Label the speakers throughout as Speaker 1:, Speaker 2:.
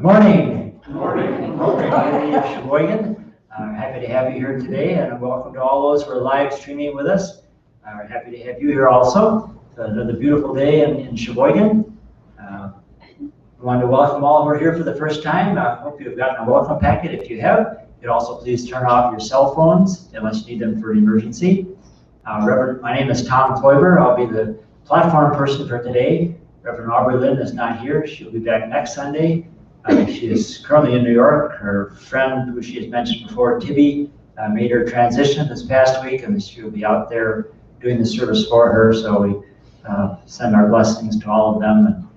Speaker 1: morning.
Speaker 2: Good morning.
Speaker 1: Community of Sheboygan. Happy to have you here today, and welcome to all those who are live streaming with us. We're happy to have you here also. It's another beautiful day in Sheboygan. We want to welcome all who are here for the first time. I hope you've gotten a welcome packet. If you have, you could also please turn off your cell phones unless you need them for an emergency. Reverend, my name is Tom Kloiber. I'll be the platform person for today. Reverend Aubrey Lynn is not here. She'll be back next Sunday. She is currently in New York. Her friend, who she has mentioned before, Tibby, made her transition this past week, and she'll be out there doing the service for her. So we send our blessings to all of them.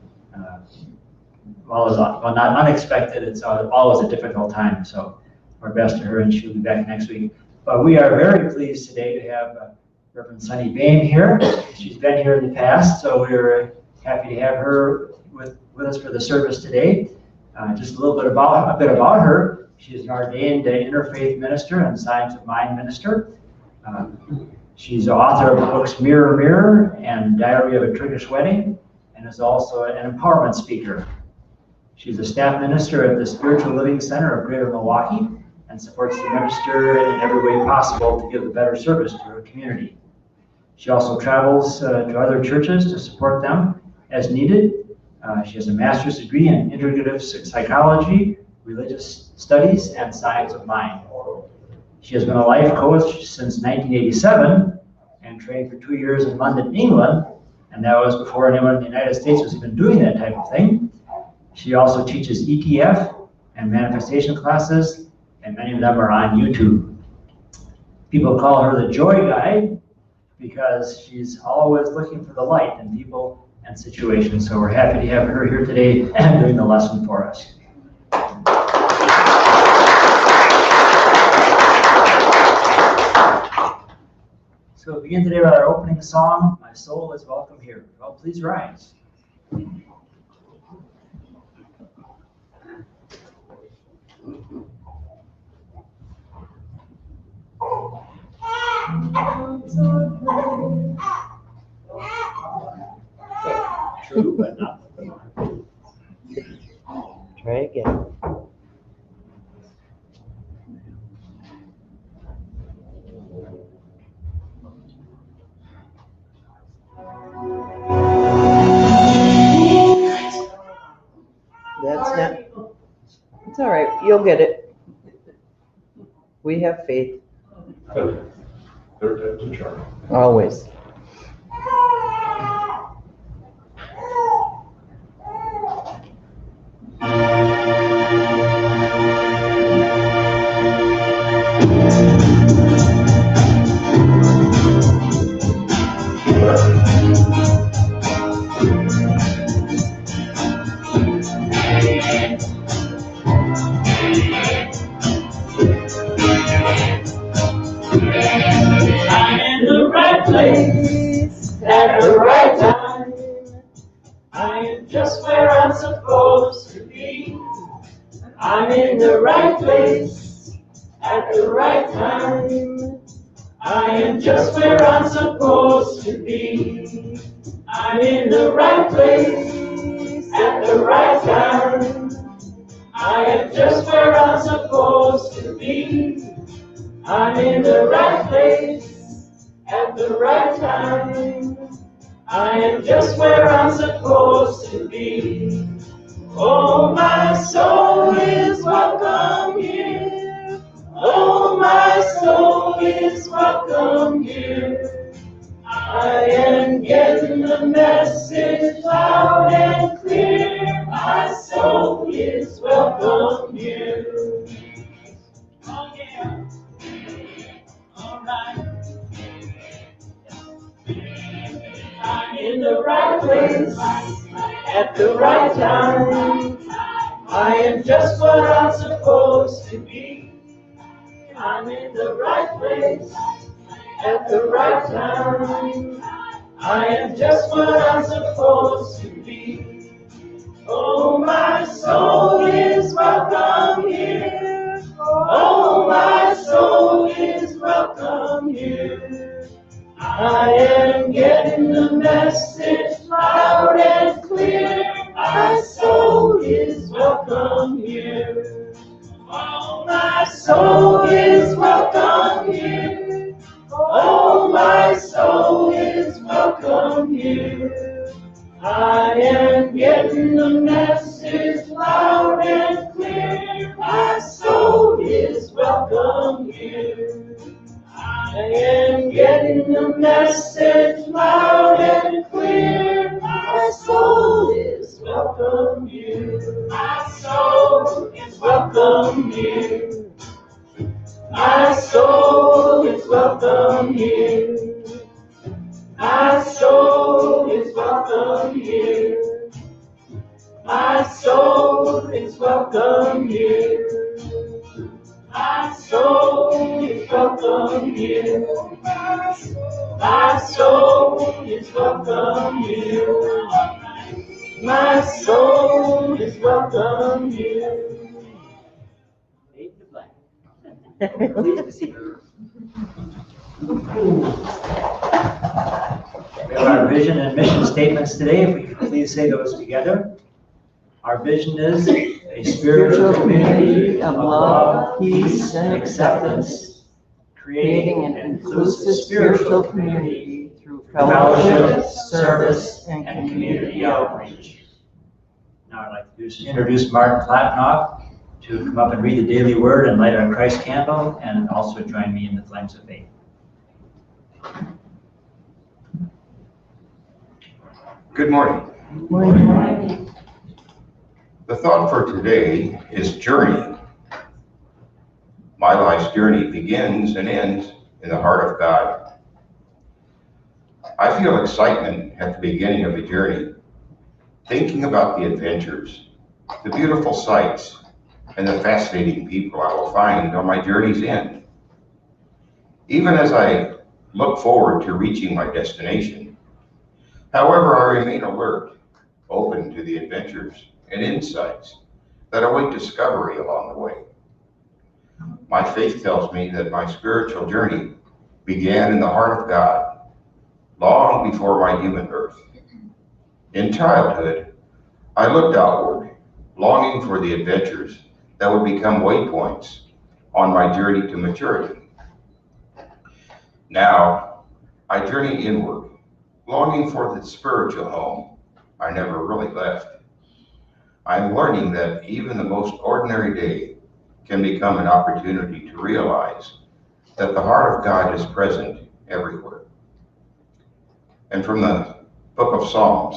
Speaker 1: And not unexpected. It's always a difficult time. So our best to her, and she'll be back next week. But we are very pleased today to have Reverend Sunni Boehme here. She's been here in the past, so we're happy to have her with us for the service today. Just a little bit about her. She is an ordained interfaith minister and science of mind minister. She's the author of the books Mirror, Mirror and Diary of a Turkish Wedding, and is also an empowerment speaker. She's a staff minister at the Spiritual Living Center of Greater Milwaukee and supports the minister in every way possible to give a better service to her community. She also travels to other churches to support them as needed. She has a master's degree in integrative psychology, religious studies, and science of mind. She has been a life coach since 1987 and trained for 2 years in London, England, and that was before anyone in the United States was even doing that type of thing. She also teaches ETF and manifestation classes, and many of them are on YouTube. People call her the Joy Guide because she's always looking for the light in people and situations. So we're happy to have her here today doing the lesson for us. So we'll begin today with our opening song, My Soul is Welcome Here. Well, please rise. True, but not.
Speaker 3: Try again. That's not. It's all right. You'll get it. We have faith.
Speaker 2: Third time's a charm.
Speaker 3: Always.
Speaker 4: At the right time, I am just where I'm supposed to be. I'm in the right place at the right time. I am just where I'm supposed to be. I'm in the right place at the right time. I am just where I'm supposed to be. I'm in the right place at the right time. I am just where I'm supposed to be. Oh, my soul is welcome here. Oh, my soul is welcome here. I am getting the message loud and clear. My soul is welcome here. Oh, yeah. All right. I'm in the right place at the right time. I am just what I'm supposed to be. I'm in the right place at the right time. I am just what I'm supposed to be. Oh, my soul is welcome here. Oh, my soul is welcome here. I am getting the message loud and clear. My soul is welcome here. I am getting the message loud and clear. My soul is welcome here. I am getting the message loud and clear. My soul is welcome here. My soul is welcome here. My soul is welcome here. My soul is welcome here. My soul is welcome here. My soul is welcome here. My soul is welcome here. My soul is welcome here.
Speaker 1: Please be seated. We have our vision and mission statements today. If we could please say those together. Our vision is a spiritual community of love, peace, and acceptance, creating an inclusive spiritual community through fellowship, service, and community outreach. Now I'd like to introduce Martin Platnoff to come up and read the daily word and light our Christ candle, and also join me in the flames of faith.
Speaker 5: Good morning.
Speaker 3: Good morning.
Speaker 5: The thought for today is journey. My life's journey begins and ends in the heart of God. I feel excitement at the beginning of the journey, thinking about the adventures, the beautiful sights, and the fascinating people I will find on my journey's end. Even as I look forward to reaching my destination, however, I remain alert, open to the adventures and insights that await discovery along the way. My faith tells me that my spiritual journey began in the heart of God, long before my human birth. In childhood, I looked outward, longing for the adventures that would become waypoints on my journey to maturity. Now, I journey inward, longing for the spiritual home I never really left. I'm learning that even the most ordinary day can become an opportunity to realize that the heart of God is present everywhere. And from the book of Psalms,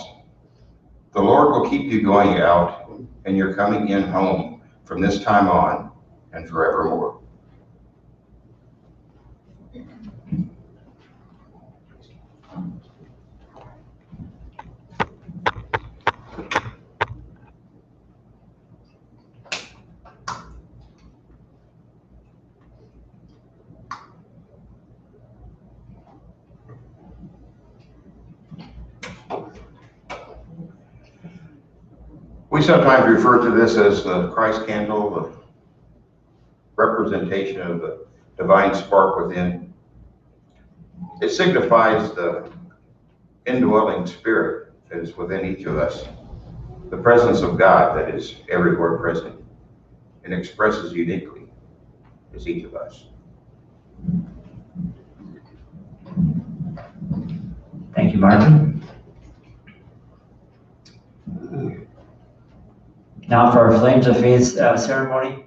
Speaker 5: the Lord will keep you going out and you're coming in home from this time on and forevermore. We sometimes refer to this as the Christ candle, the representation of the divine spark within. It signifies the indwelling spirit that is within each of us, the presence of God that is everywhere present and expresses uniquely as each of us.
Speaker 1: Thank you, Martin. Now for our Flames of Faith ceremony.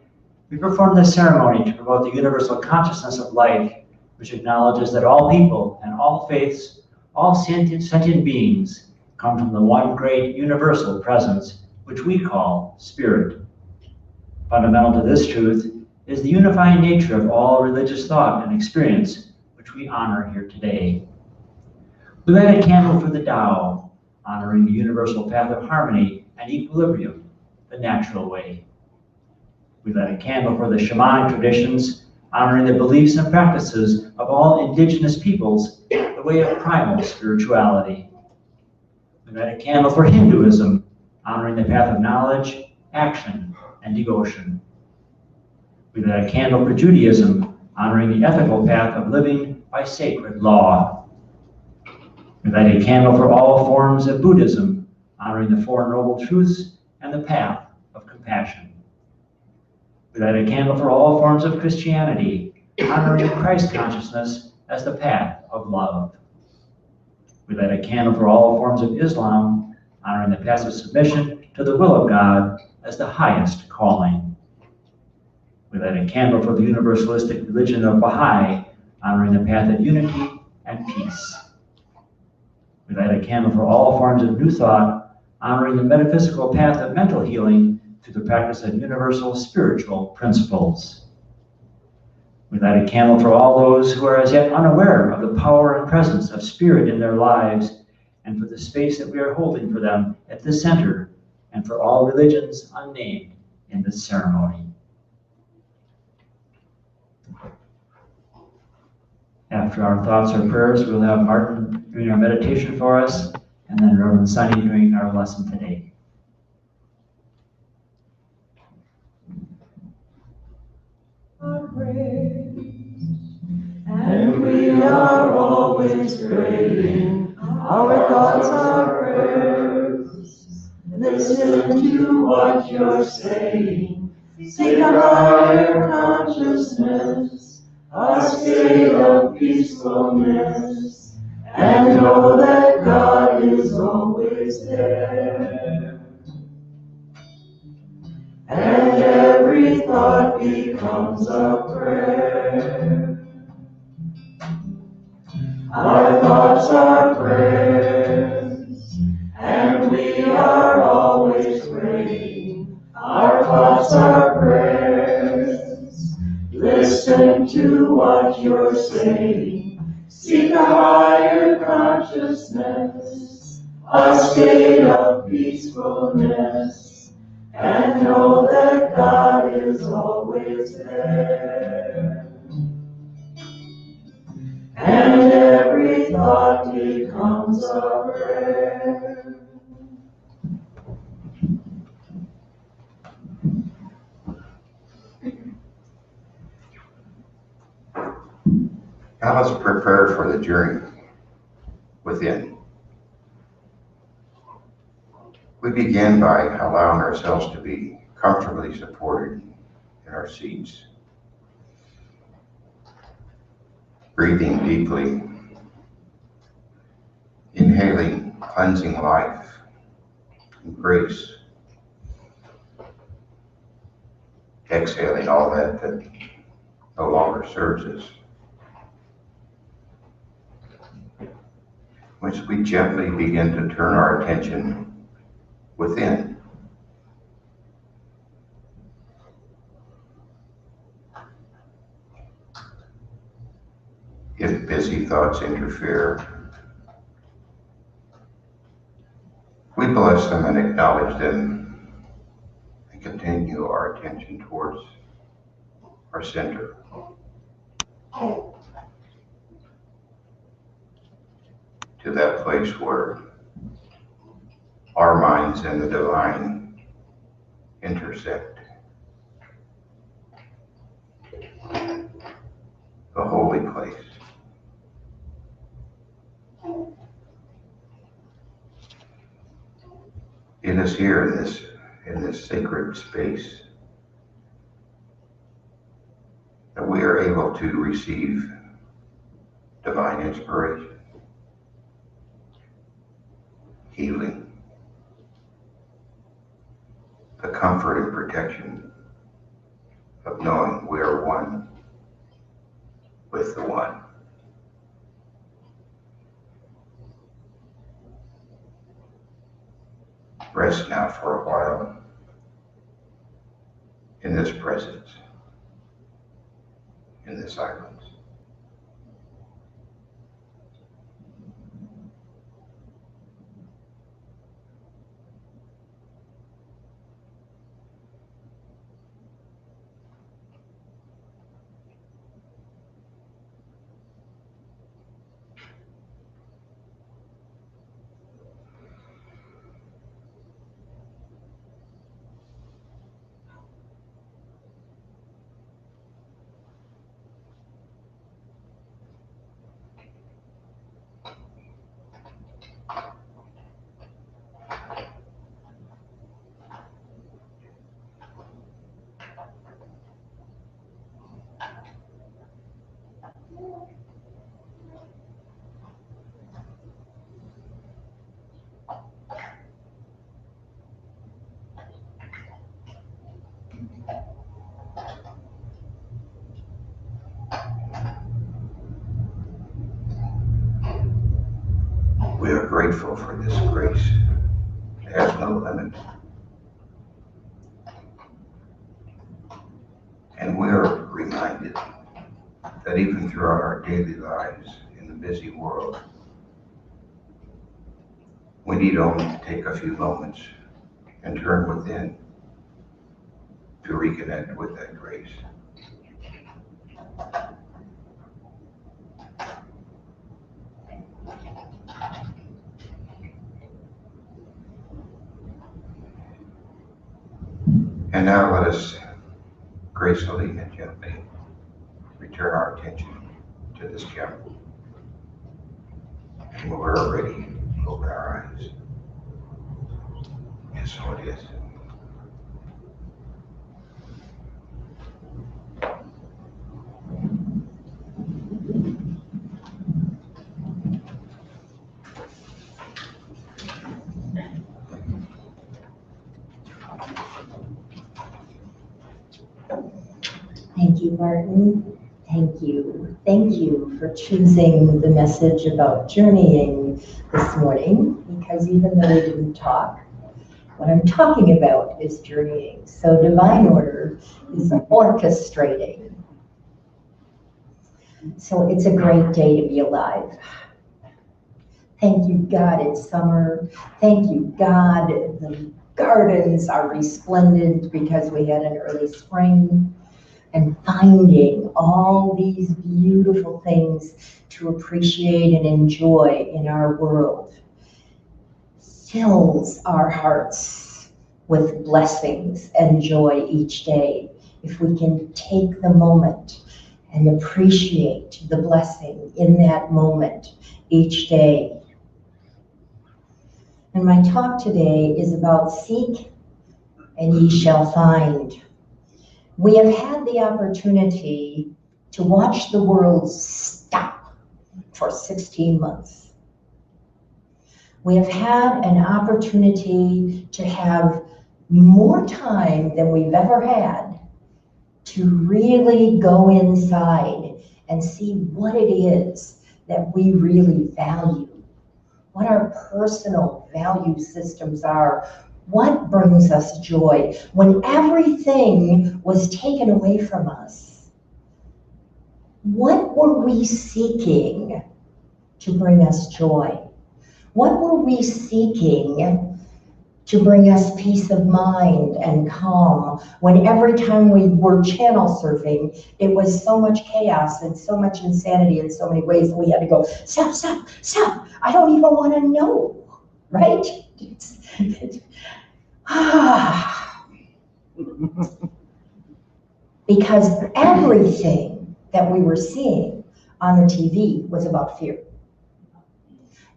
Speaker 1: We perform this ceremony to promote the universal consciousness of life, which acknowledges that all people and all faiths, all sentient beings, come from the one great universal presence, which we call Spirit. Fundamental to this truth is the unifying nature of all religious thought and experience, which we honor here today. We light a candle for the Tao, honoring the universal path of harmony and equilibrium, the natural way. We light a candle for the shamanic traditions, honoring the beliefs and practices of all indigenous peoples, the way of primal spirituality. We light a candle for Hinduism, honoring the path of knowledge, action, and devotion. We light a candle for Judaism, honoring the ethical path of living by sacred law. We light a candle for all forms of Buddhism, honoring the Four Noble Truths and the path of compassion. We light a candle for all forms of Christianity, honoring Christ consciousness as the path of love. We light a candle for all forms of Islam, honoring the passive submission to the will of God as the highest calling. We light a candle for the universalistic religion of Baha'i, honoring the path of unity and peace. We light a candle for all forms of new thought, honoring the metaphysical path of mental healing through the practice of universal spiritual principles. We light a candle for all those who are as yet unaware of the power and presence of spirit in their lives, and for the space that we are holding for them at this center, and for all religions unnamed in this ceremony. After our thoughts or prayers, we'll have Martin doing our meditation for us, and then Reverend Sunni doing our lesson today.
Speaker 4: Our prayers, and we are always praying. Our thoughts are prayers. Listen to what you're saying. Seek a higher consciousness, a state of peacefulness, and know that God is always there. And every thought becomes a prayer. Our thoughts are prayers, and we are always praying. Our thoughts are prayers. Listen to what you're saying. Seek a higher consciousness, a state of peacefulness, and know that God is always there. And every thought becomes a prayer.
Speaker 5: Now let's prepare for the journey within. We begin by allowing ourselves to be comfortably supported in our seats. Breathing deeply, inhaling cleansing life and grace. Exhaling all that no longer serves us. Once we gently begin to turn our attention within. If busy thoughts interfere, we bless them and acknowledge them and continue our attention towards our center. To that place where our minds and the divine intersect. The holy place. It is here in this sacred space that we are able to receive divine inspiration, healing, the comfort and protection of knowing we are one with the one. Rest now for a while in this presence, in this silence. grateful for this grace. It has no limit. And we're reminded that even throughout our daily lives in the busy world, we need only to take a few moments and turn within to reconnect with that grace. And now let us gracefully and gently return our attention to this chapel. And when we're ready, open our eyes. Yes, so it is.
Speaker 6: Thank you, Martin. Thank you. Thank you for choosing the message about journeying this morning, because even though we didn't talk, what I'm talking about is journeying. So divine order is orchestrating. So it's a great day to be alive. Thank you, God, it's summer. Thank you, God, the gardens are resplendent because we had an early spring. And finding all these beautiful things to appreciate and enjoy in our world fills our hearts with blessings and joy each day. If we can take the moment and appreciate the blessing in that moment each day. And my talk today is about seek and ye shall find. We have had the opportunity to watch the world stop for 16 months. We have had an opportunity to have more time than we've ever had to really go inside and see what it is that we really value, what our personal value systems are. What brings us joy when everything was taken away from us? What were we seeking to bring us joy? What were we seeking to bring us peace of mind and calm when every time we were channel surfing, it was so much chaos and so much insanity in so many ways that we had to go, stop, stop, stop. I don't even want to know, right? Because everything that we were seeing on the TV was about fear.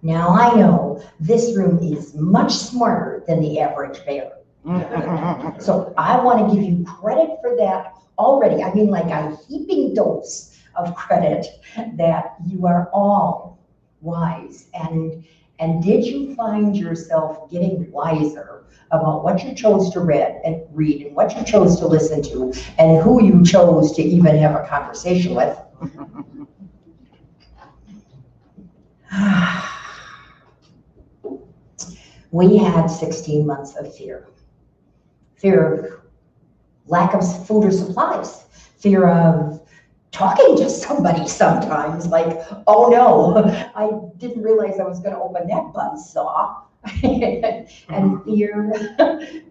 Speaker 6: Now I know this room is much smarter than the average bear. So I want to give you credit for that already. I mean, like a heaping dose of credit that you are all wise. And did you find yourself getting wiser about what you chose to read and what you chose to listen to and who you chose to even have a conversation with? We had 16 months of fear. Fear of lack of food or supplies. Fear of talking to somebody sometimes, like, oh no, I didn't realize I was gonna open that buzzsaw. And fear,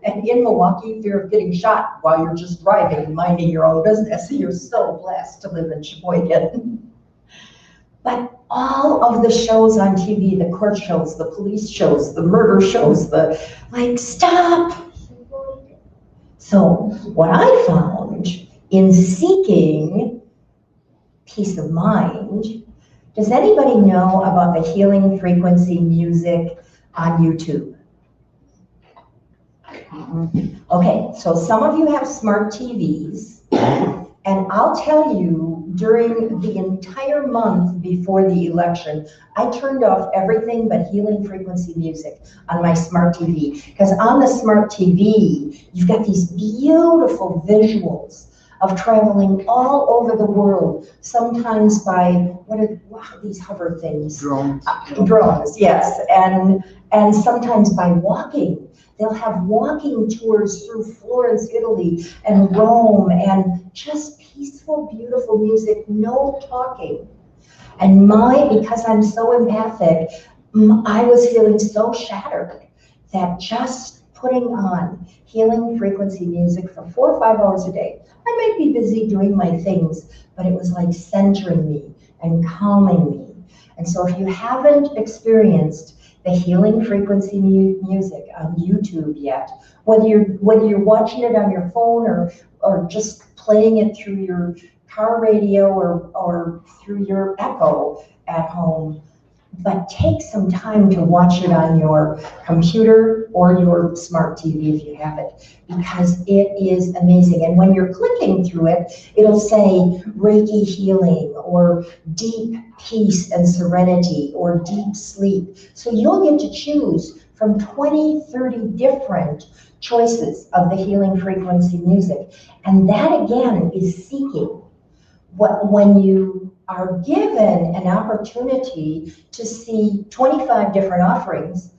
Speaker 6: and in Milwaukee, fear of getting shot while you're just driving and minding your own business. You're so blessed to live in Sheboygan. But all of the shows on TV, the court shows, the police shows, the murder shows, stop. So what I found in seeking peace of mind, does anybody know about the healing frequency music on YouTube? Okay, so some of you have smart TVs, and I'll tell you, during the entire month before the election, I turned off everything but healing frequency music on my smart TV, because on the smart TV, you've got these beautiful visuals of traveling all over the world, sometimes by, what are these hover things?
Speaker 3: Drones.
Speaker 6: Drones, yes, and sometimes by walking. They'll have walking tours through Florence, Italy, and Rome, and just peaceful, beautiful music, no talking. And because I'm so empathic, I was feeling so shattered that just putting on healing frequency music for 4 or 5 hours a day, I might be busy doing my things, but it was like centering me and calming me. And so if you haven't experienced the healing frequency music on YouTube yet, whether you're watching it on your phone or just playing it through your car radio or through your Echo at home, but take some time to watch it on your computer or your smart TV if you have it, because it is amazing. And when you're clicking through it, it'll say Reiki healing or deep peace and serenity or deep sleep. So you'll get to choose from 20, 30 different choices of the healing frequency music. And that again is seeking. When you are given an opportunity to see 25 different offerings,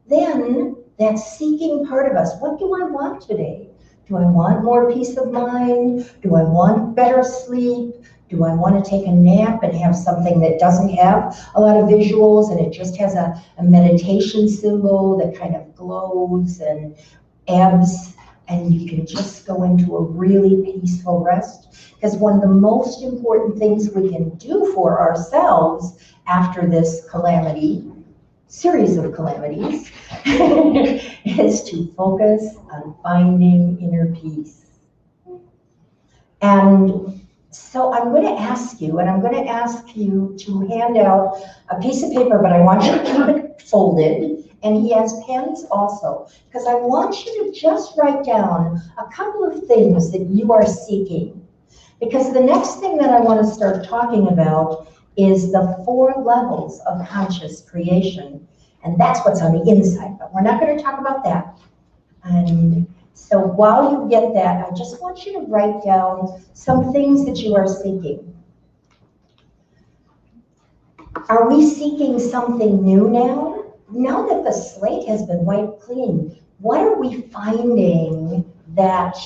Speaker 6: then that seeking part of us, what do I want today? Do I want more peace of mind? Do I want better sleep? Do I want to take a nap and have something that doesn't have a lot of visuals and it just has a meditation symbol that kind of glows and ebbs, and you can just go into a really peaceful rest? Because one of the most important things we can do for ourselves after this series of calamities, is to focus on finding inner peace. And so I'm going to ask you to hand out a piece of paper, but I want you to keep it folded. And he has pens also, because I want you to just write down a couple of things that you are seeking. Because the next thing that I want to start talking about is the 4 levels of conscious creation. And that's what's on the inside, but we're not going to talk about that. And so while you get that, I just want you to write down some things that you are seeking. Are we seeking something new now? Now that the slate has been wiped clean, what are we finding that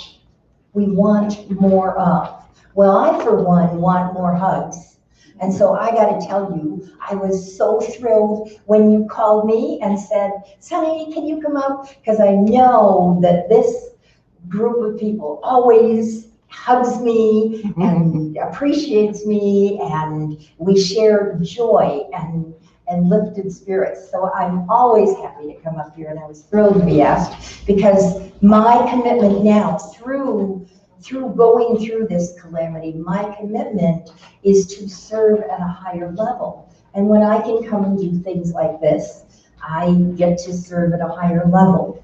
Speaker 6: we want more of? Well, I, for one, want more hugs. And so I got to tell you, I was so thrilled when you called me and said, Sunny, can you come up? Because I know that this group of people always hugs me and appreciates me, and we share joy and lifted spirits. So I'm always happy to come up here, and I was thrilled to be asked, because my commitment now, through going through this calamity, my commitment is to serve at a higher level. And when I can come and do things like this, I get to serve at a higher level.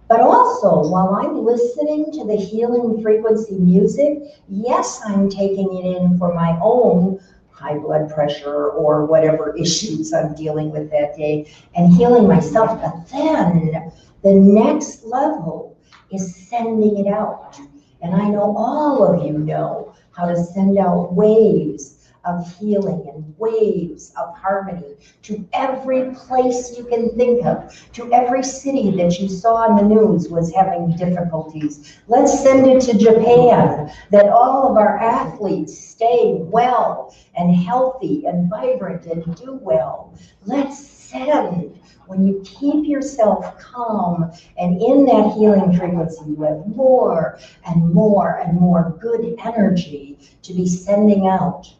Speaker 6: But also, while I'm listening to the healing frequency music, yes, I'm taking it in for my own high blood pressure or whatever issues I'm dealing with that day and healing myself. But then the next level is sending it out. And I know all of you know how to send out waves of healing and waves of harmony to every place you can think of, to every city that you saw on the news was having difficulties. Let's send it to Japan, that all of our athletes stay well and healthy and vibrant and do well. Let's send. When you keep yourself calm and in that healing frequency, you have more and more and more good energy to be sending out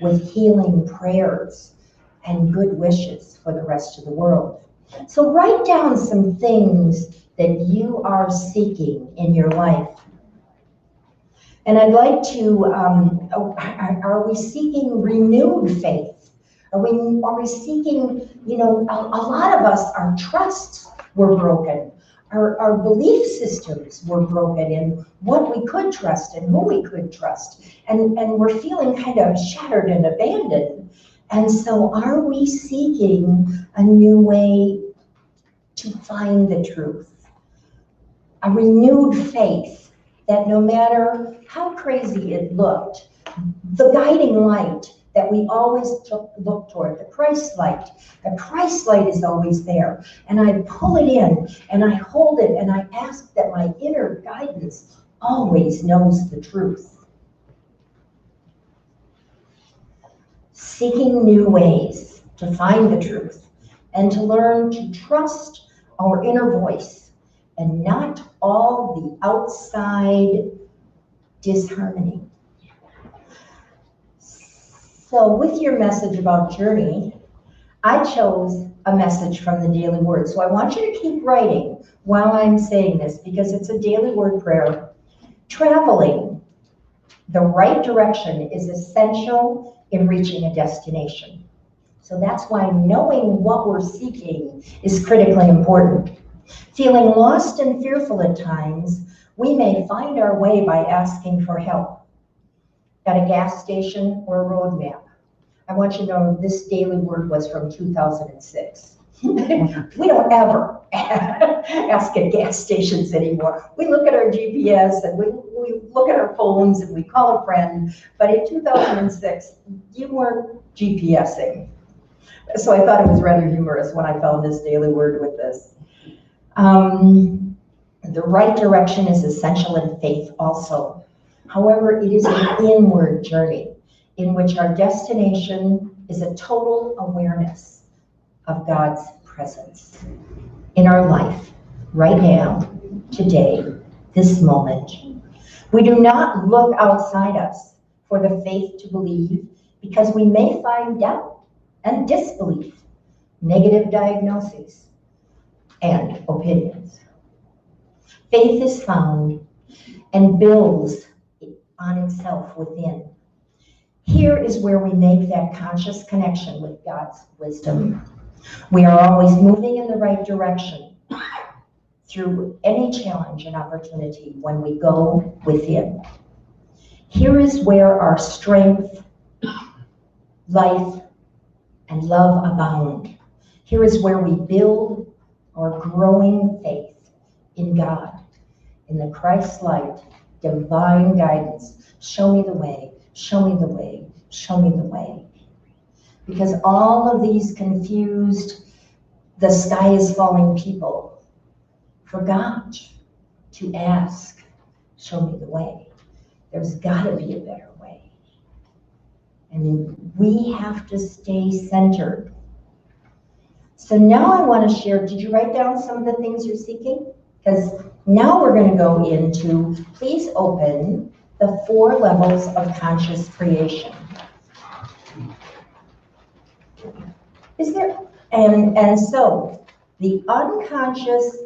Speaker 6: with healing prayers and good wishes for the rest of the world. So write down some things that you are seeking in your life. And I'd like to, are we seeking renewed faith? Are we seeking, a lot of us, our trusts were broken. Our belief systems were broken in what we could trust and who we could trust. And we're feeling kind of shattered and abandoned. And so are we seeking a new way to find the truth? A renewed faith that no matter how crazy it looked, the guiding light that we always look toward, the Christ light is always there. And I pull it in and I hold it and I ask that my inner guidance always knows the truth. Seeking new ways to find the truth and to learn to trust our inner voice and not all the outside disharmony. So with your message about journey, I chose a message from the Daily Word. So I want you to keep writing while I'm saying this because it's a daily word prayer. Traveling the right direction is essential in reaching a destination. So that's why knowing what we're seeking is critically important. Feeling lost and fearful at times, we may find our way by asking for help at a gas station or a road map. I want you to know this daily word was from 2006. We don't ever ask at gas stations anymore. We look at our GPS and we look at our phones and we call a friend, but in 2006, you weren't GPSing. So I thought it was rather humorous when I found this daily word with this. The right direction is essential in faith also. However, it is an inward journey in which our destination is a total awareness of God's presence in our life, right now, today, this moment. We do not look outside us for the faith to believe because we may find doubt and disbelief, negative diagnoses, and opinions. Faith is found and builds on itself within. Here is where we make that conscious connection with God's wisdom. We are always moving in the right direction through any challenge and opportunity when we go within. Here is where our strength, life, and love abound. Here is where we build our growing faith in God, in the Christ light, divine guidance. Show me the way, show me the way, show me the way. Because all of these confused, the sky is falling people forgot to ask, show me the way. There's gotta be a better way. And we have to stay centered. So now I want to share, did you write down some of the things you're seeking? Because now we're going to go into, please open the 4 levels of conscious creation. Is there, and so the unconscious.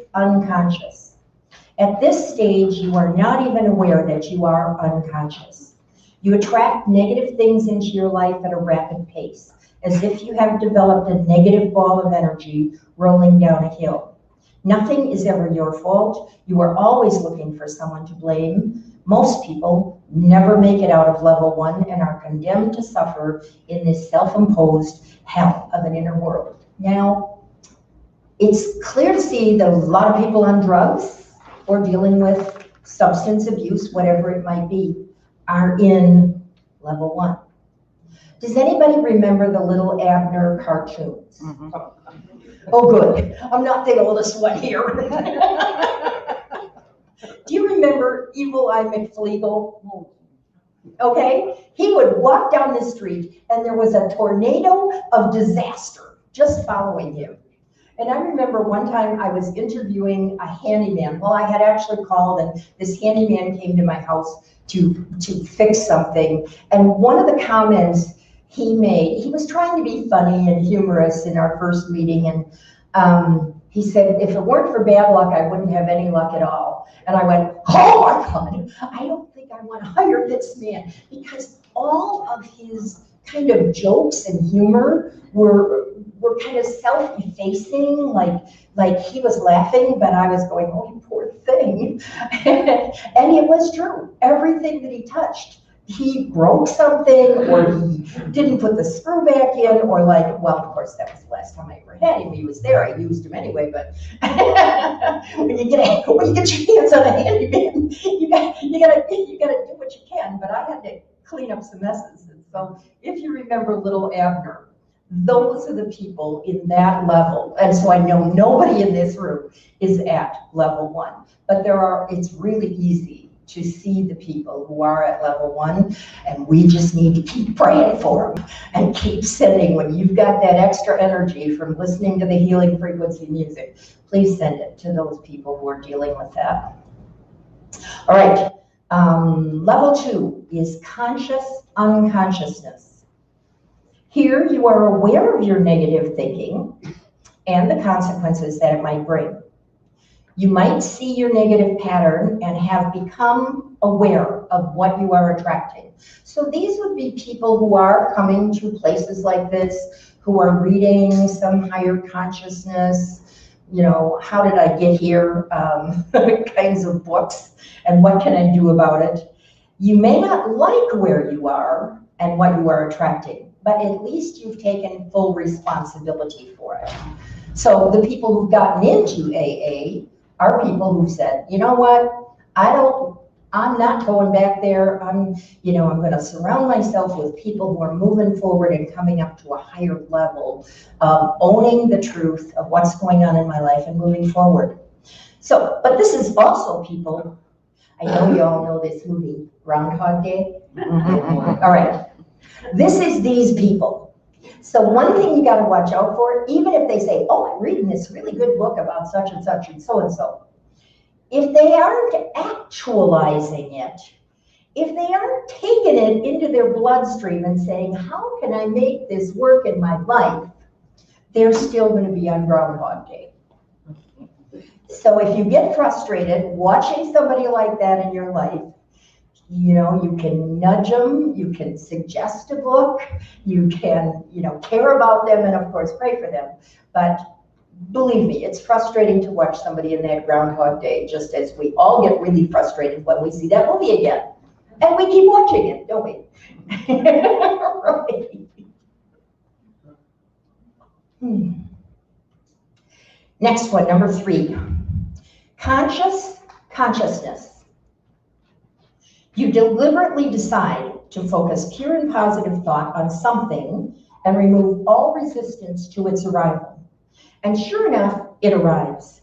Speaker 6: At this stage, you are not even aware that you are unconscious. You attract negative things into your life at a rapid pace, as if you have developed a negative ball of energy rolling down a hill. Nothing is ever your fault. You are always looking for someone to blame. Most people never make it out of level 1 and are condemned to suffer in this self-imposed hell of an inner world. Now, it's clear to see that a lot of people on drugs or dealing with substance abuse, whatever it might be, are in level 1. Does anybody remember the little Abner cartoons? Mm-hmm. Oh, good. I'm not the oldest one here. Do you remember Evil Eye McFleagle? Okay, he would walk down the street and there was a tornado of disaster just following him. And I remember one time I was interviewing a handyman. Well, I had actually called and this handyman came to my house to fix something. And one of the comments he made, he was trying to be funny and humorous in our first meeting. And he said, if it weren't for bad luck, I wouldn't have any luck at all. And I went, oh my God, I don't think I want to hire this man, because all of his kind of jokes and humor were kind of self-effacing, like he was laughing, but I was going, oh, you poor thing. And it was true. Everything that he touched, he broke something, or he didn't put the screw back in, or like, well, of course, that was the last time I ever had him. He was there. I used him anyway, but when when you get your hands on a handyman, you gotta do what you can. But I had to clean up some messes. And so if you remember little Abner, those are the people in that level. And so I know nobody in this room is at level 1, but it's really easy to see the people who are at level 1, and we just need to keep praying for them and keep sending. When you've got that extra energy from listening to the healing frequency music, please send it to those people who are dealing with that. All right, level 2 is conscious unconsciousness. Here you are aware of your negative thinking and the consequences that it might bring. You might see your negative pattern and have become aware of what you are attracting. So these would be people who are coming to places like this, who are reading some higher consciousness, how did I get here, kinds of books, and what can I do about it? You may not like where you are and what you are attracting, but at least you've taken full responsibility for it. So the people who've gotten into AA are people who said, you know what, I'm not going back there. I'm going to surround myself with people who are moving forward and coming up to a higher level of owning the truth of what's going on in my life and moving forward. So, but this is also people, I know you all know this movie, Groundhog Day. All right. This is these people. So one thing you got to watch out for, even if they say, oh, I'm reading this really good book about such and such and so, if they aren't actualizing it, if they aren't taking it into their bloodstream and saying, how can I make this work in my life, they're still going to be on Groundhog Day. So if you get frustrated watching somebody like that in your life, you can nudge them, you can suggest a book, you can, care about them and of course pray for them. But believe me, it's frustrating to watch somebody in that Groundhog Day, just as we all get really frustrated when we see that movie again. And we keep watching it, don't we? Right. Next one, number 3. Consciousness. You deliberately decide to focus pure and positive thought on something and remove all resistance to its arrival. And sure enough, it arrives.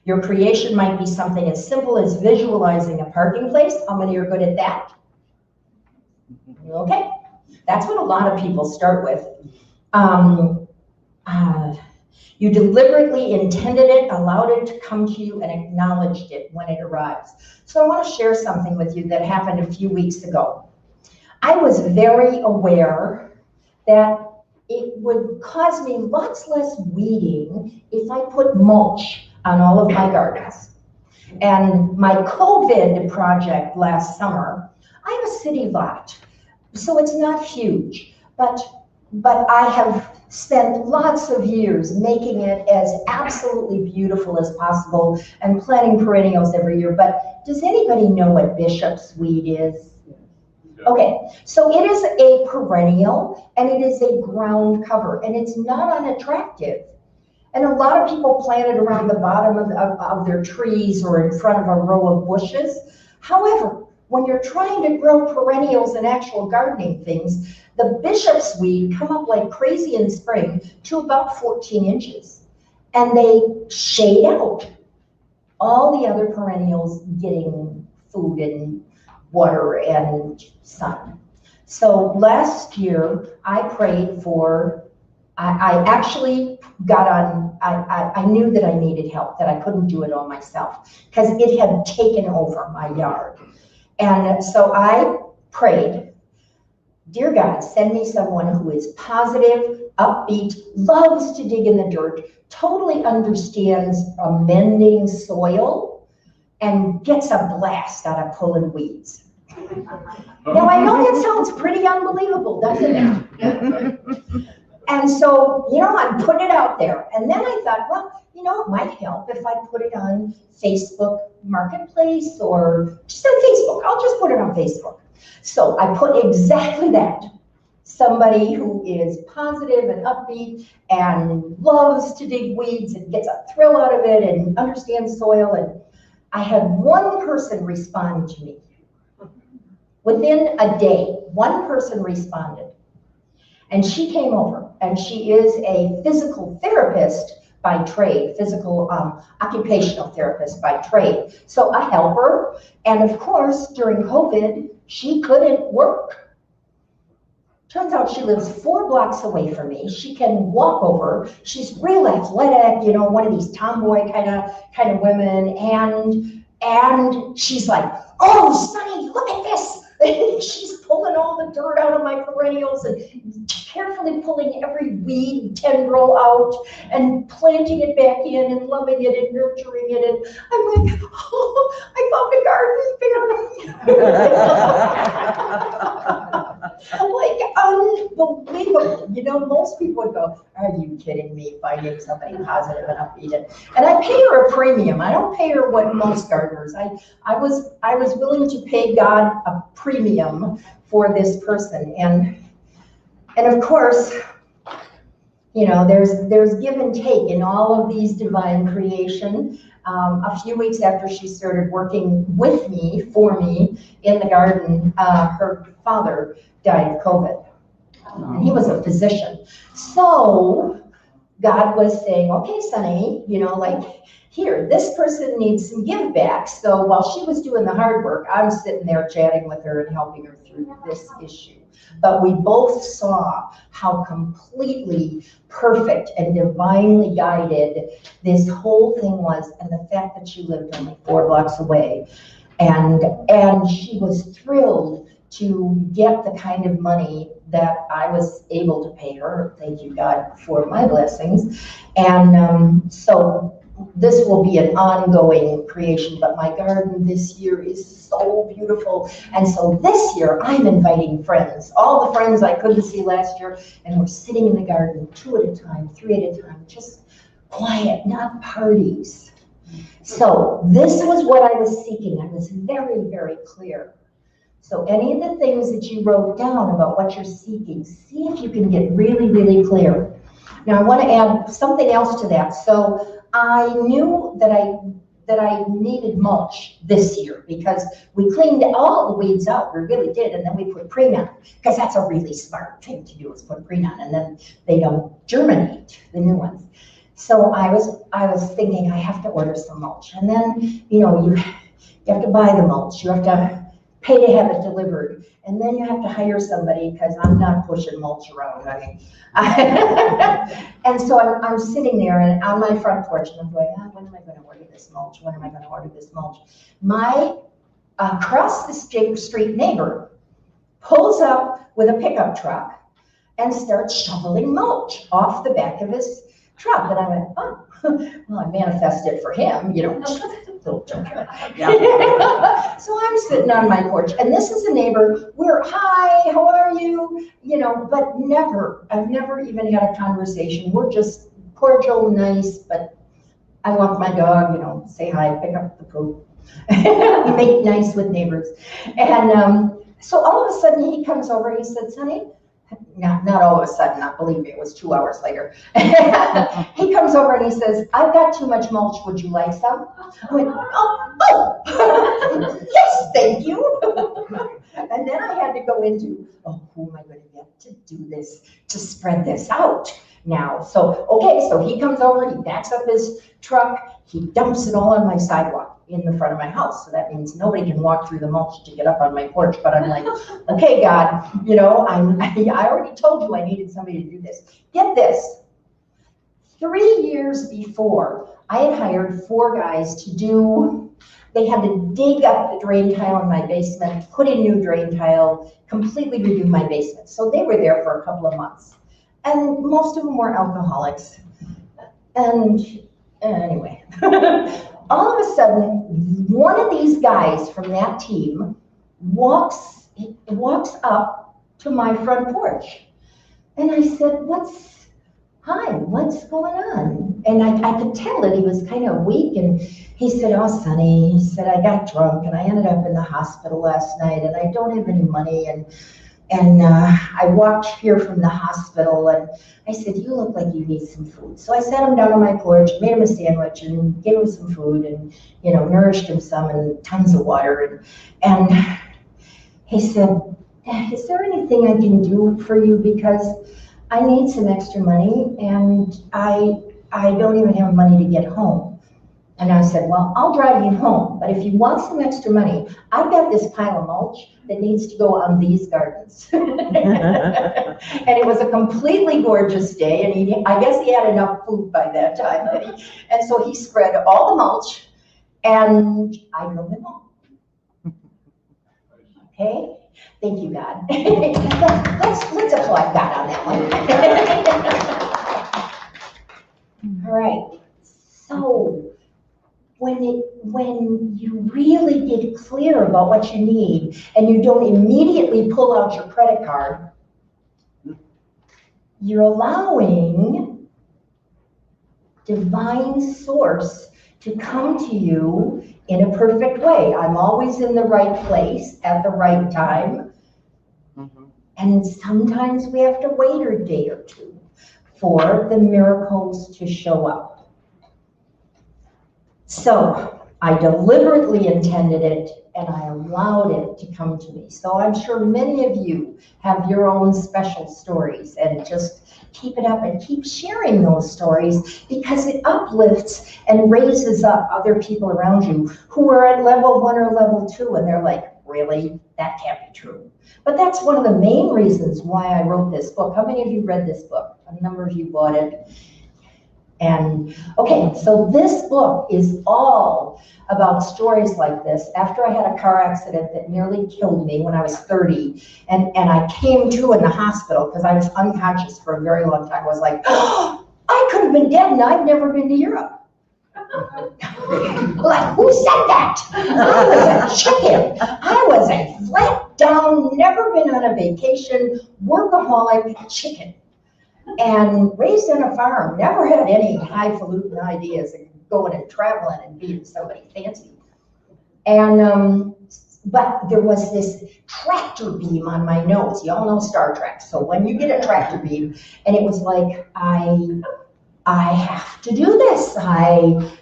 Speaker 6: Your creation might be something as simple as visualizing a parking place. How many are good at that? Okay, that's what a lot of people start with. You deliberately intended it, allowed it to come to you, and acknowledged it when it arrives. So I want to share something with you that happened a few weeks ago. I was very aware that it would cause me lots less weeding if I put mulch on all of my gardens. And my COVID project last summer, I have a city lot, so it's not huge, but I have spent lots of years making it as absolutely beautiful as possible and planting perennials every year. But does anybody know what bishop's weed is? Okay, so it is a perennial and it is a ground cover and it's not unattractive. And a lot of people plant it around the bottom of their trees or in front of a row of bushes. However, when you're trying to grow perennials and actual gardening things, the bishop's weed come up like crazy in spring to about 14 inches. And they shade out all the other perennials getting food and water and sun. So last year, I prayed for, I actually got on, I knew that I needed help, that I couldn't do it all myself, because it had taken over my yard. And so I prayed, dear God, send me someone who is positive, upbeat, loves to dig in the dirt, totally understands amending soil, and gets a blast out of pulling weeds. Now, I know that sounds pretty unbelievable, doesn't it? And so, I'm putting it out there. And then I thought, well, it might help if I put it on Facebook Marketplace or just on Facebook. I'll just put it on Facebook. So I put exactly that. Somebody who is positive and upbeat and loves to dig weeds and gets a thrill out of it and understands soil. And I had one person respond to me. Within a day, one person responded. And she came over, and she is a physical therapist by trade, physical occupational therapist by trade. So I help her, and of course, during COVID, she couldn't work. Turns out she lives 4 blocks away from me. She can walk over. She's real athletic, you know, one of these tomboy kind of women, and she's like, "Oh, Sunny, look at this." She's pulling all the dirt out of my perennials and carefully pulling every weed tendril out and planting it back in and loving it and nurturing it. And I'm like, "Oh, I found a garden fairy." Like, unbelievable. You know, most people would go, "Are you kidding me?" Finding somebody positive and upbeat. And I pay her a premium. I don't pay her what most gardeners. I was willing to pay God a premium for this person. And of course, you know, there's give and take in all of these divine creation. A few weeks after she started working with me, for me, in the garden, her father died of COVID. And he was a physician. So God was saying, "Okay, Sunny, you know, like, here, this person needs some give back." So while she was doing the hard work, I was sitting there chatting with her and helping her through this issue. But we both saw how completely perfect and divinely guided this whole thing was, and the fact that she lived only 4 blocks away. And she was thrilled to get the kind of money that I was able to pay her. Thank you, God, for my blessings. And so this will be an ongoing creation, but my garden this year is so beautiful. And so this year I'm inviting friends, all the friends I couldn't see last year, and we're sitting in the garden 2 at a time, 3 at a time, just quiet, not parties. So this was what I was seeking. I was very, very clear. So any of the things that you wrote down about what you're seeking, see if you can get really, really clear. Now I want to add something else to that. So I knew that I needed mulch this year because we cleaned all the weeds out, we really did, and then we put preen on, because that's a really smart thing to do, is put preen on, and then they don't germinate, the new ones. So I was thinking I have to order some mulch, and then, you know, you have to buy the mulch, you have to pay to have it delivered, and then you have to hire somebody, because I'm not pushing mulch around. I mean, and so I'm sitting there and on my front porch, and I'm going, when am I going to order this mulch? When am I going to order this mulch? My across the street neighbor pulls up with a pickup truck and starts shoveling mulch off the back of his truck, and I went, "Oh, well, I manifested for him, you know." Little joker. So I'm sitting on my porch, and this is a neighbor. Hi, how are you? You know, but I've never even had a conversation. We're just cordial, nice, but I walk my dog, you know, say hi, pick up the poop, make nice with neighbors. And so all of a sudden he comes over, he said, "Sunny," not all of a sudden, not believe me, it was 2 hours later. He comes over and he says, "I've got too much mulch, would you like some?" I went, oh, yes, thank you. And then I had to go into, who am I going to get to do this, to spread this out now? So, okay, so he comes over, he backs up his truck, he dumps it all on my sidewalk in the front of my house. So that means nobody can walk through the mulch to get up on my porch. But I'm like, okay, God, you know, I already told you I needed somebody to do this. Get this. 3 years before, I had hired 4 guys to they had to dig up the drain tile in my basement, put in new drain tile, completely redo my basement. So they were there for a couple of months. And most of them were alcoholics. And anyway, all of a sudden, one of these guys from that team walks up to my front porch. And I said, "Hi, what's going on?" And I could tell that he was kind of weak, and he said, "Oh, Sunny," he said, "I got drunk and I ended up in the hospital last night and I don't have any money, and And I walked here from the hospital and I said, you look like you need some food. So I sat him down on my porch, made him a sandwich and gave him some food and, you know, nourished him some and tons of water. And he said, is there anything I can do for you? Because I need some extra money and I don't even have money to get home. And I said, well, I'll drive you home, but if you want some extra money, I've got this pile of mulch that needs to go on these gardens. And it was a completely gorgeous day, and I guess he had enough food by that time. And so he spread all the mulch, and I drove him home. Okay? Thank you, God. let's applaud God on that one. All right. So when you really get clear about what you need and you don't immediately pull out your credit card, you're allowing divine source to come to you in a perfect way. I'm always in the right place at the right time. And sometimes we have to wait a day or two for the miracles to show up. So I deliberately intended it and I allowed it to come to me. So I'm sure many of you have your own special stories, and just keep it up and keep sharing those stories, because it uplifts and raises up other people around you who are at level 1 or level 2 and they're like, really? That can't be true. But that's one of the main reasons why I wrote this book. How many of you read this book? A number of you bought it. And okay, so this book is all about stories like this. After I had a car accident that nearly killed me when I was 30, and I came to in the hospital because I was unconscious for a very long time. I was like, oh, I could have been dead and I've never been to Europe. Like, who said that? I was a chicken. I was a flat down, never been on a vacation, workaholic chicken. And raised on a farm, never had any highfalutin ideas of going and traveling and being somebody fancy. And, but there was this tractor beam on my nose. You all know Star Trek. So when you get a tractor beam, and it was like, I have to do this.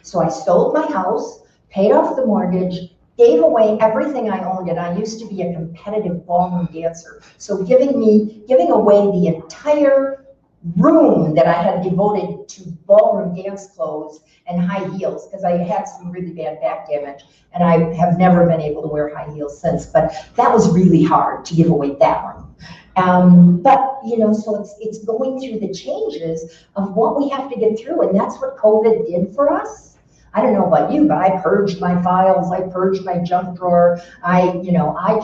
Speaker 6: So I sold my house, paid off the mortgage, gave away everything I owned, and I used to be a competitive ballroom dancer. So giving away the entire room that I had devoted to ballroom dance clothes and high heels, because I had some really bad back damage and I have never been able to wear high heels since, but that was really hard to give away that one. But you know, so it's going through the changes of what we have to get through, and that's what COVID did for us. I don't know about you, but I purged my files, I purged my junk drawer, I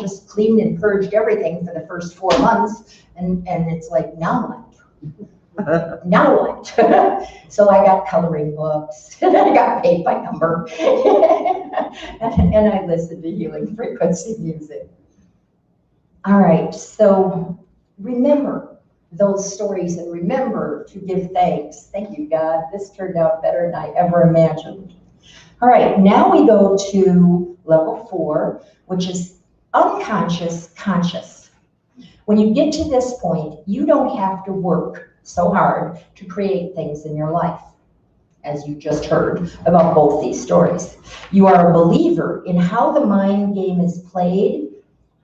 Speaker 6: just cleaned and purged everything for the first 4 months, and it's like, now what? Now what? So I got coloring books, and I got paid by number, and I listened to healing frequency music. All right, so remember those stories and remember to give thanks. Thank you, God. This turned out better than I ever imagined. All right, now we go to level 4, which is unconscious conscious. When you get to this point, you don't have to work so hard to create things in your life, as you just heard about both these stories. You are a believer in how the mind game is played,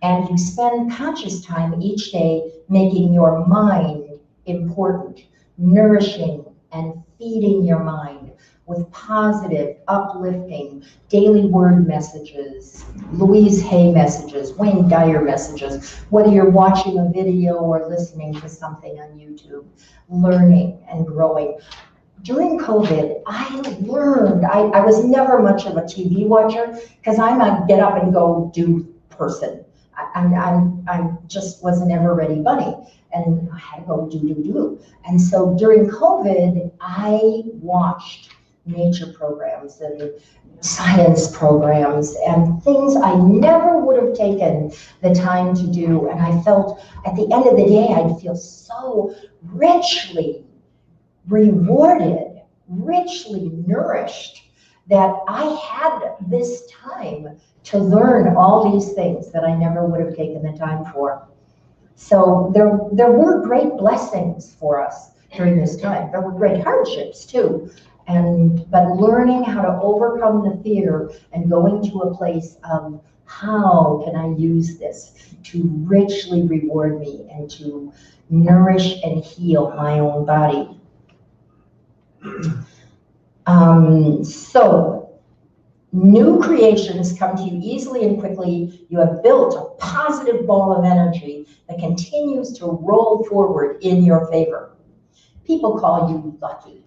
Speaker 6: and you spend conscious time each day making your mind important, nourishing and feeding your mind with positive, uplifting, daily word messages, Louise Hay messages, Wayne Dyer messages, whether you're watching a video or listening to something on YouTube, learning and growing. During COVID, I learned, I was never much of a TV watcher because I'm a get up and go do person. I just wasn't ever ready bunny, and I had to go do. And so during COVID, I watched nature programs and science programs and things I never would have taken the time to do. And I felt at the end of the day, I'd feel so richly rewarded, richly nourished, that I had this time to learn all these things that I never would have taken the time for. So there were great blessings for us during this time. There were great hardships too. But learning how to overcome the fear and going to a place of how can I use this to richly reward me and to nourish and heal my own body. So new creations come to you easily and quickly. You have built a positive ball of energy that continues to roll forward in your favor. People call you lucky.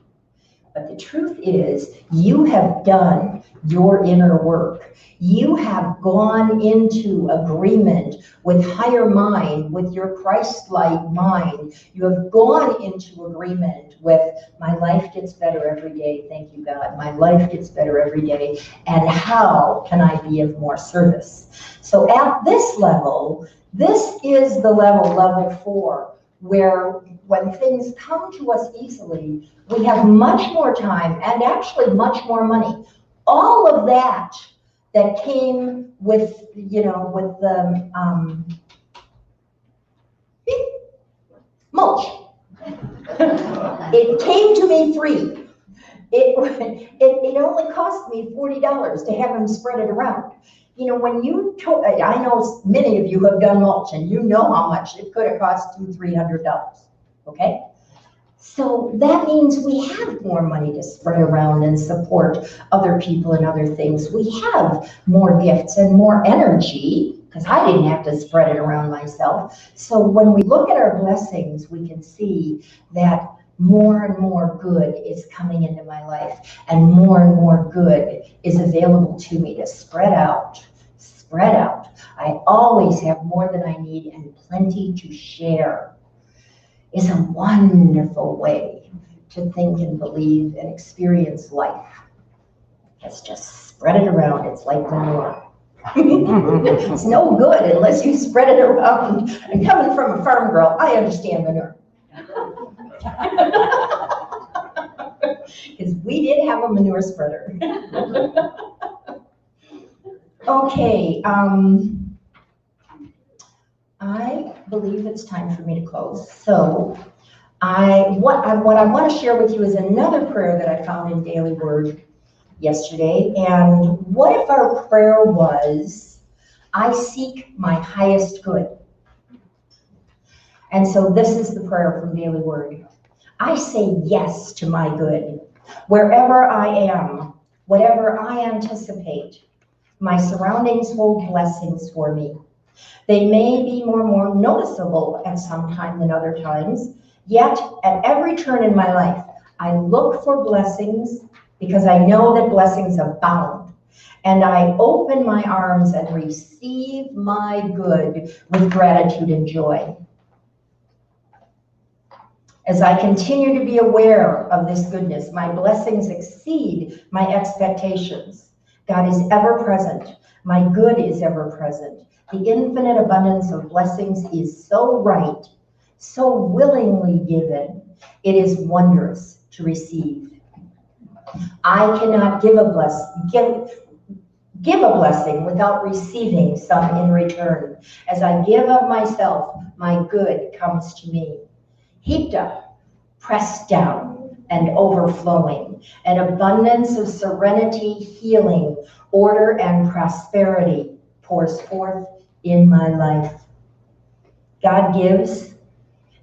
Speaker 6: But the truth is, you have done your inner work. You have gone into agreement with higher mind, with your Christ-like mind. You have gone into agreement with, my life gets better every day, thank you, God. My life gets better every day, and how can I be of more service? So at this level, this is the level 4, where when things come to us easily, we have much more time and actually much more money. All of that came with, with the mulch. It came to me free. It only cost me $40 to have them spread it around. When I know many of you have done mulch, and you know how much it could have cost $200-300, okay? So that means we have more money to spread around and support other people and other things. We have more gifts and more energy, because I didn't have to spread it around myself. So when we look at our blessings, we can see that more and more good is coming into my life, and more good is available to me to spread out. I always have more than I need and plenty to share. Is a wonderful way to think and believe and experience life. Let's just spread it around. It's like manure. It's no good unless you spread it around. And coming from a farm girl, I understand manure. Because we did have a manure spreader. Okay, I believe it's time for me to close. So what I want to share with you is another prayer that I found in Daily Word yesterday. And what if our prayer was, I seek my highest good? And so this is the prayer from Daily Word. I say yes to my good. Wherever I am, whatever I anticipate, my surroundings hold blessings for me. They may be more noticeable at some time than other times, yet at every turn in my life, I look for blessings because I know that blessings abound. And I open my arms and receive my good with gratitude and joy. As I continue to be aware of this goodness, my blessings exceed my expectations. God is ever present. My good is ever present. The infinite abundance of blessings is so right, so willingly given. It is wondrous to receive. I cannot give a blessing without receiving some in return. As I give of myself, my good comes to me. Heaped up, pressed down, and overflowing, an abundance of serenity, healing, order, and prosperity pours forth in my life. God gives,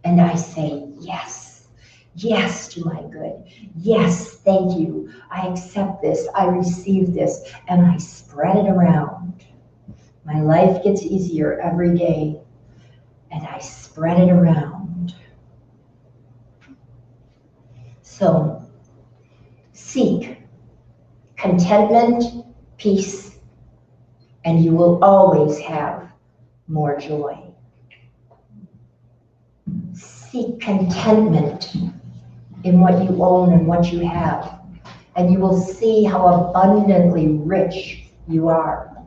Speaker 6: and I say yes. Yes to my good. Yes, thank you. I accept this. I receive this, and I spread it around. My life gets easier every day, and I spread it around. So, seek contentment, peace, and you will always have more joy. Seek contentment in what you own and what you have, and you will see how abundantly rich you are.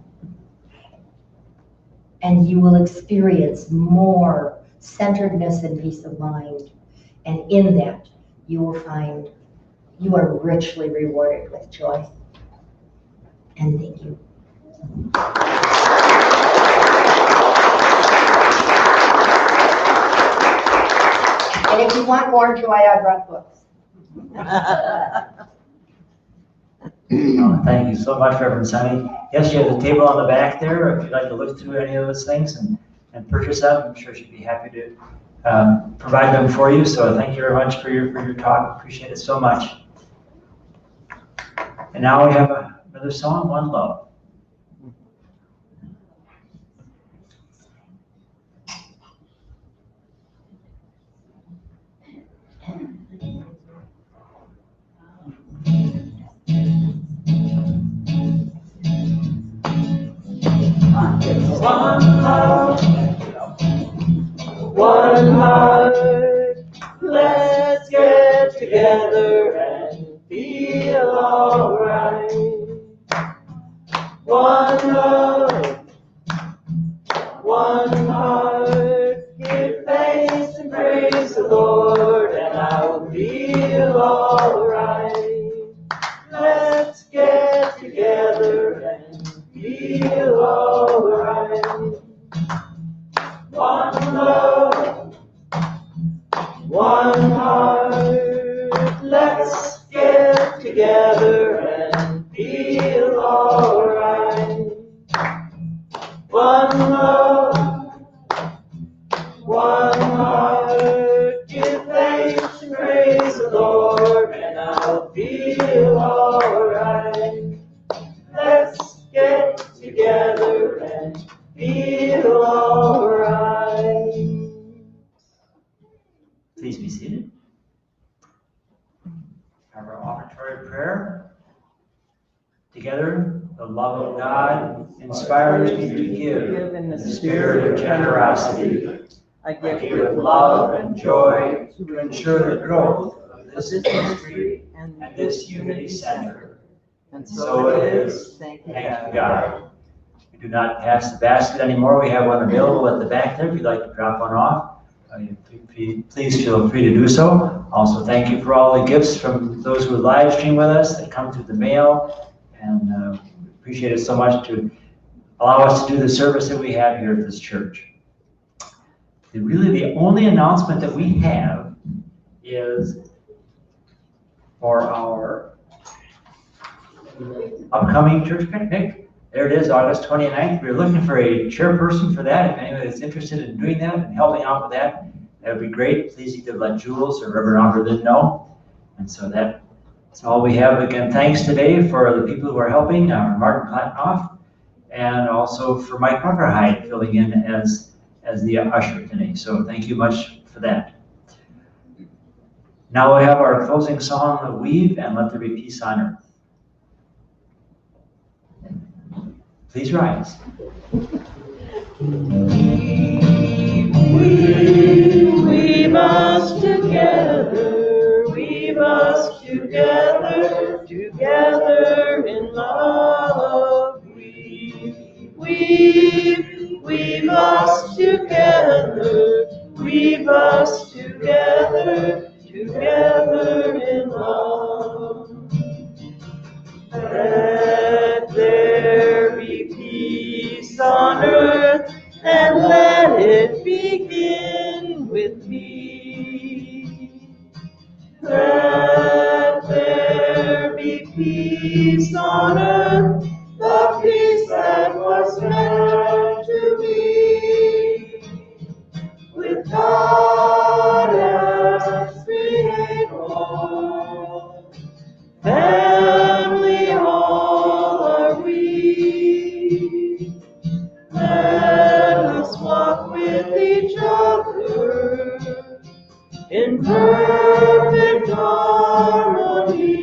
Speaker 6: And you will experience more centeredness and peace of mind. And in that, you will find you are richly rewarded with joy. And thank you. if you want more joy, I brought books.
Speaker 1: Thank you so much, Reverend Sunny. Yes, you have the table on the back there, if you'd like to look through any of those things and purchase them. I'm sure she'd be happy to provide them for you. So thank you very much for your talk. Appreciate it so much. And now we have another song, One Love.
Speaker 4: One heart, one heart, let's get together and feel alright. One love, one heart, give thanks and praise the Lord, and I will feel alright. Let's get together and feel alright. One love, one heart, let's get together and feel alright. One love, one heart, give thanks and praise the Lord, and I'll feel alright. Let's get together and feel alright.
Speaker 1: Please be seated. Have our offertory prayer. Together, the love of God inspires me to give in the spirit of generosity.
Speaker 3: I
Speaker 1: I give with love and joy to ensure the growth of this ministry and this unity center.
Speaker 3: And
Speaker 1: So it is.
Speaker 3: Thank you,
Speaker 1: Thank you,
Speaker 3: God.
Speaker 1: God. We do not pass the basket anymore. We have one available at the back there if you'd like to drop one off. Please feel free to do so. Also, thank you for all the gifts from those who live stream with us that come through the mail, and appreciate it so much to allow us to do the service that we have here at this church. Really, the only announcement that we have is for our upcoming church picnic. There it is, August 29th. We're looking for a chairperson for that. If anyone is interested in doing that and helping out with that, that would be great. Please either let Jules or Reverend Oberlin know. And so that's all we have. Again, thanks today for the people who are helping, Martin Platnoff, and also for Mike Rutherhide filling in as the usher today. So thank you much for that. Now we have our closing song, Weave and Let There Be Peace on Earth. Please rise.
Speaker 4: We must together, we must together, together in love. We must together, we must together, together in love. Let there be peace on earth, and let it begin with me. Let there be peace on earth, the peace that was meant to be. With God as creator, family all are we. Let us walk with each other in perfect harmony.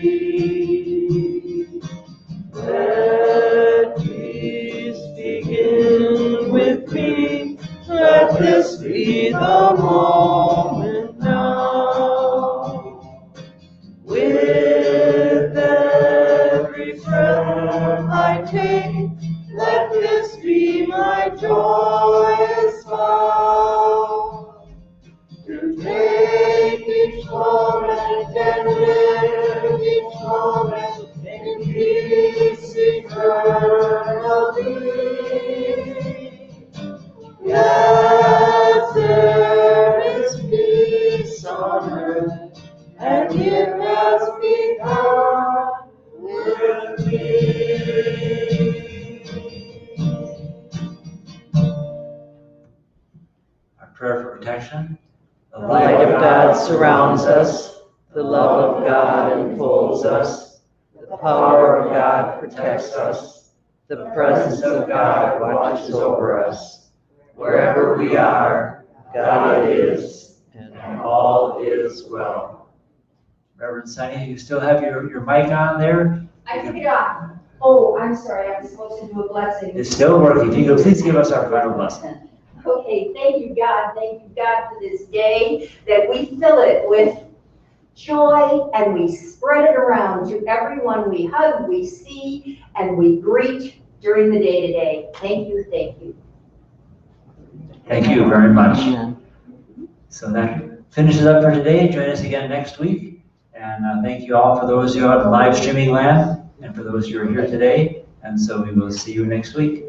Speaker 4: Let peace begin with me. Let this be the moment now. With every breath I take, let this be my joyous vow. To take each
Speaker 1: protection.
Speaker 3: The light of God surrounds us. The love of God enfolds us. The power of God protects us. The presence of God watches over us. Wherever we are, God is, and all is well.
Speaker 1: Reverend Sunny, you still have your mic on there?
Speaker 6: I took it off. Oh, I'm sorry, I'm supposed to do a blessing.
Speaker 1: It's still working. If you could please give us our final blessing.
Speaker 6: Okay, thank you, God for this day, that we fill it with joy and we spread it around to everyone we hug, we see, and we greet during the day today. Thank you, thank you.
Speaker 1: Thank you very much.
Speaker 3: Amen.
Speaker 1: So that finishes up for today. Join us again next week. And thank you all for those who are on live streaming land and for those who are here today. And so we will see you next week.